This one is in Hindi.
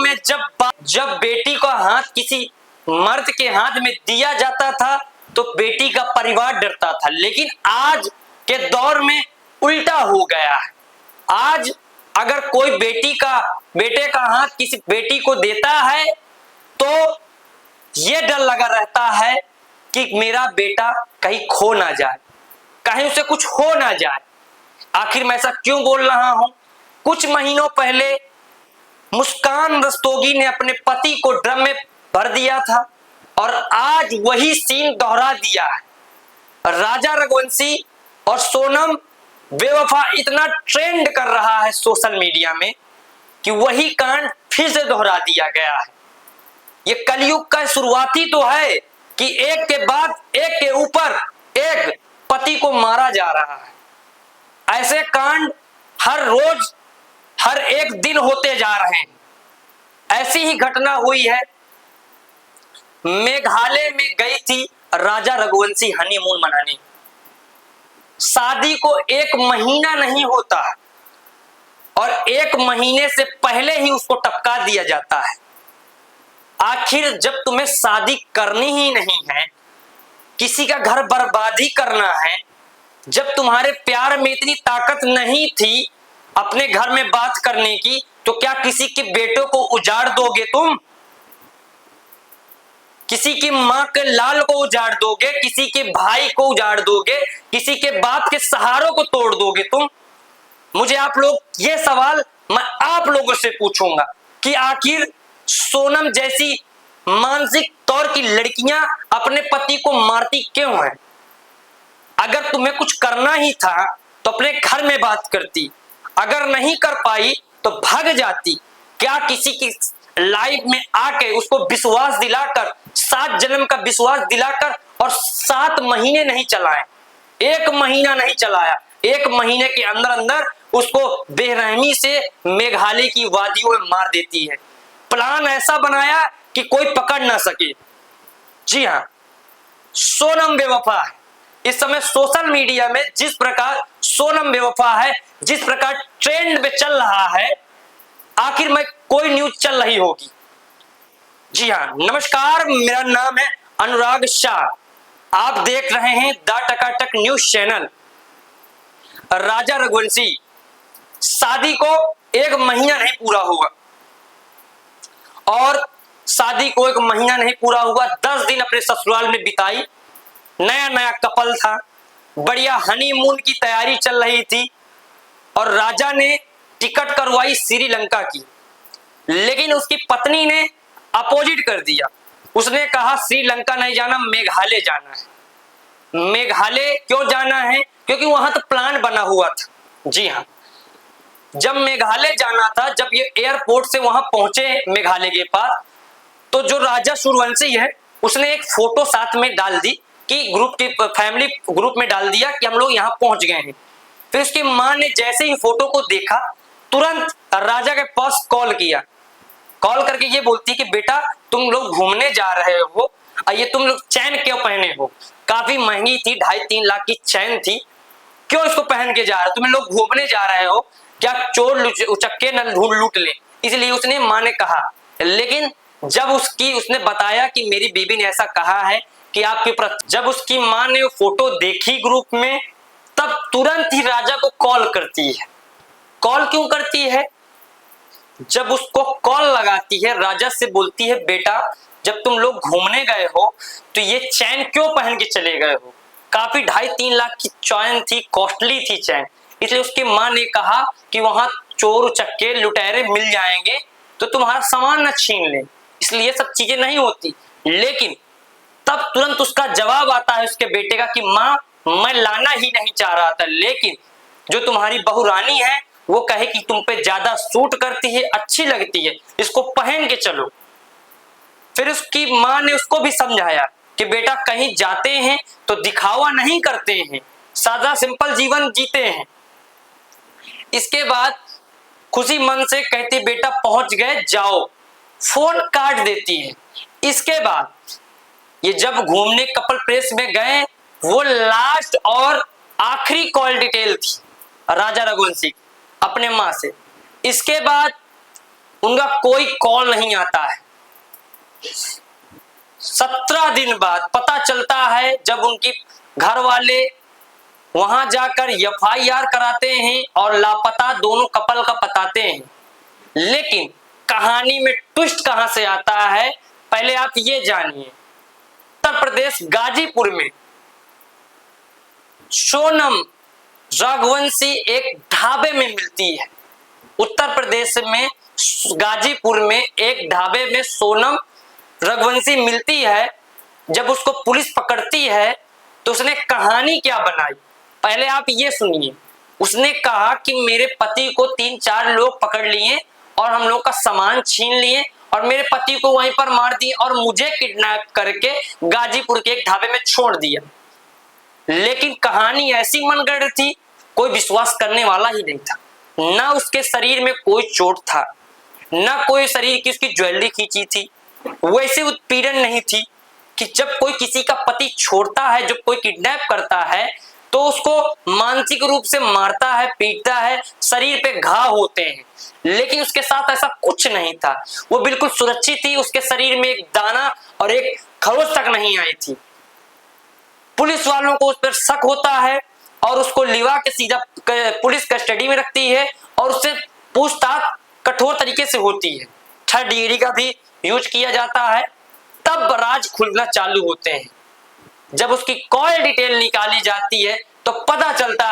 में जब बेटी का हाथ किसी मर्द के हाथ में दिया जाता था तो बेटी का परिवार डरता था, लेकिन आज के दौर में उल्टा हो गया है। आज अगर कोई बेटे का हाथ किसी बेटी को देता है तो यह डर लगा रहता है कि मेरा बेटा कहीं खो ना जाए, कहीं उसे कुछ हो ना जाए। आखिर मैं ऐसा क्यों बोल रहा हूं? कुछ महीनों पहले मुस्कान रस्तोगी ने अपने पति को ड्रम में भर दिया था और आज वही सीन दोहरा दिया है। राजा रघुवंशी और सोनम बेवफा इतना ट्रेंड कर रहा है सोशल मीडिया में कि वही कांड फिर से दोहरा दिया गया है। ये कलयुग का शुरुआती तो है कि एक के बाद एक के ऊपर एक पति को मारा जा रहा है। ऐसे कांड हर रोज हर एक दिन होते जा रहे हैं। ऐसी ही घटना हुई है, मेघालय में गई थी राजा रघुवंशी हनीमून मनाने। शादी को 1 महीना नहीं होता और 1 महीने से पहले ही उसको टपका दिया जाता है। आखिर जब तुम्हें शादी करनी ही नहीं है, किसी का घर बर्बाद ही करना है, जब तुम्हारे प्यार में इतनी ताकत नहीं थी अपने घर में बात करने की, तो क्या किसी के बेटों को उजाड़ दोगे तुम? किसी की मां के लाल को उजाड़ दोगे, किसी के भाई को उजाड़ दोगे, किसी के बाप के सहारों को तोड़ दोगे तुम? मुझे आप लोग ये सवाल मैं आप लोगों से पूछूंगा कि आखिर सोनम जैसी मानसिक तौर की लड़कियां अपने पति को मारती क्यों हैं? अगर तुम्हें कुछ करना ही था तो अपने घर में बात करती, अगर नहीं कर पाई तो भाग जाती। क्या किसी की लाइफ में आके उसको विश्वास दिलाकर, 7 जन्म का विश्वास दिलाकर और 7 महीने नहीं चलाए, 1 महीना नहीं चलाया, 1 महीने के अंदर अंदर उसको बेरहमी से मेघालय की वादियों में मार देती है। प्लान ऐसा बनाया कि कोई पकड़ ना सके। जी हाँ, सोनम बेवफा है। इस समय सोशल मीडिया में जिस प्रकार सोनम बेवफा है, जिस प्रकार ट्रेंड में चल रहा है, आखिर में कोई न्यूज चल रही होगी। जी हाँ, नमस्कार, मेरा नाम है अनुराग शाह। आप देख रहे हैं द टकाटक न्यूज चैनल। राजा रघुवंशी शादी को 1 महीना नहीं पूरा हुआ और शादी को 1 महीना नहीं पूरा हुआ, 10 दिन अपने ससुराल में बिताई। नया नया कपल था, बढ़िया हनीमून की तैयारी चल रही थी और राजा ने टिकट करवाई श्रीलंका की, लेकिन उसकी पत्नी ने अपोजिट कर दिया। उसने कहा श्रीलंका नहीं जाना, मेघालय जाना है। मेघालय क्यों जाना है? क्योंकि वहां तो प्लान बना हुआ था। जी हाँ, जब मेघालय जाना था, जब ये एयरपोर्ट से वहां पहुंचे मेघालय के पास, तो जो राजा सूर्यवंशी है उसने एक फोटो साथ में डाल दी कि ग्रुप की फैमिली ग्रुप में डाल दिया कि हम लोग यहाँ पहुंच गए हैं। फिर उसकी मां ने जैसे ही फोटो को देखा, तुरंत राजा के पास कॉल किया। कॉल करके ये बोलती कि बेटा तुम लोग घूमने जा रहे हो और ये तुम लोग चैन क्यों पहने हो? काफी महंगी थी, 2.5-3 लाख की चैन थी, क्यों इसको पहन के जा रहे हो? तुम लोग घूमने जा रहे हो, क्या चोर उचक्के न लूट ले? इसलिए उसने मां ने कहा। लेकिन जब उसने बताया कि मेरी बीबी ने ऐसा कहा है कि आपके प्रति, जब उसकी मां ने वो फोटो देखी ग्रुप में, तब तुरंत ही राजा को कॉल करती है। कॉल क्यों करती है? जब उसको कॉल लगाती है, राजा से बोलती है बेटा जब तुम लोग घूमने गए हो तो ये चैन क्यों पहन के चले गए हो? काफी 2.5-3 लाख की चैन थी, कॉस्टली थी चैन। इसलिए उसकी मां ने कहा कि वहां चोर चक्के लुटेरे मिल जाएंगे तो तुम्हारा सामान न छीन ले, इसलिए ये सब चीजें नहीं होती। लेकिन तब तुरंत उसका जवाब आता है उसके बेटे का कि मां मैं लाना ही नहीं चाह रहा था, लेकिन जो तुम्हारी बहू रानी है वो कहे कि तुम पे ज्यादा सूट करती है, अच्छी लगती है, इसको पहन के चलो। फिर उसकी मां ने उसको भी समझाया कि बेटा कहीं जाते हैं तो दिखावा नहीं करते हैं, सादा सिंपल जीवन जीते हैं। इसके बाद खुशी मन से कहती बेटा पहुंच गए जाओ, फोन काट देती है। इसके बाद ये जब घूमने कपल प्लेस में गए, वो लास्ट और आखिरी कॉल डिटेल थी राजा रघुवंशी अपने मां से। इसके बाद उनका कोई कॉल नहीं आता है। 17 दिन बाद पता चलता है, जब उनकी घर वाले वहां जाकर FIR कराते हैं और लापता दोनों कपल का बताते हैं। लेकिन कहानी में ट्विस्ट कहां से आता है, पहले आप ये जानिए। उत्तर प्रदेश गाजीपुर में सोनम रघुवंशी एक ढाबे में मिलती है। उत्तर प्रदेश में गाजीपुर में एक ढाबे में सोनम रघुवंशी मिलती है। जब उसको पुलिस पकड़ती है तो उसने कहानी क्या बनाई, पहले आप ये सुनिए। उसने कहा कि मेरे पति को 3-4 लोग पकड़ लिए और हम लोग का सामान छीन लिए और मेरे पति को वहीं पर मार दिए और मुझे किडनैप करके गाजीपुर के एक ढाबे में छोड़ दिया। लेकिन कहानी ऐसी मनगढ़ थी, कोई विश्वास करने वाला ही नहीं था। ना उसके शरीर में कोई चोट था, ना कोई शरीर की उसकी ज्वेलरी खींची थी, वैसे उत्पीड़न नहीं थी कि जब कोई किसी का पति छोड़ता है, जब कोई किडनैप करता है तो उसको मानसिक रूप से मारता है, पीटता है, शरीर पे घाव होते हैं। लेकिन उसके साथ ऐसा कुछ नहीं था, वो बिल्कुल सुरक्षित थी। उसके शरीर में एक दाना और एक खरोच तक नहीं आई थी। पुलिस वालों को उस पर शक होता है और उसको लिवा के सीधा पुलिस कस्टडी में रखती है और उससे पूछताछ कठोर तरीके से होती है। 3rd डिग्री का भी यूज किया जाता है। तब राज खुलना चालू होते हैं। जब उसकी कॉल डिटेल निकाली जाती है तो पता चलता है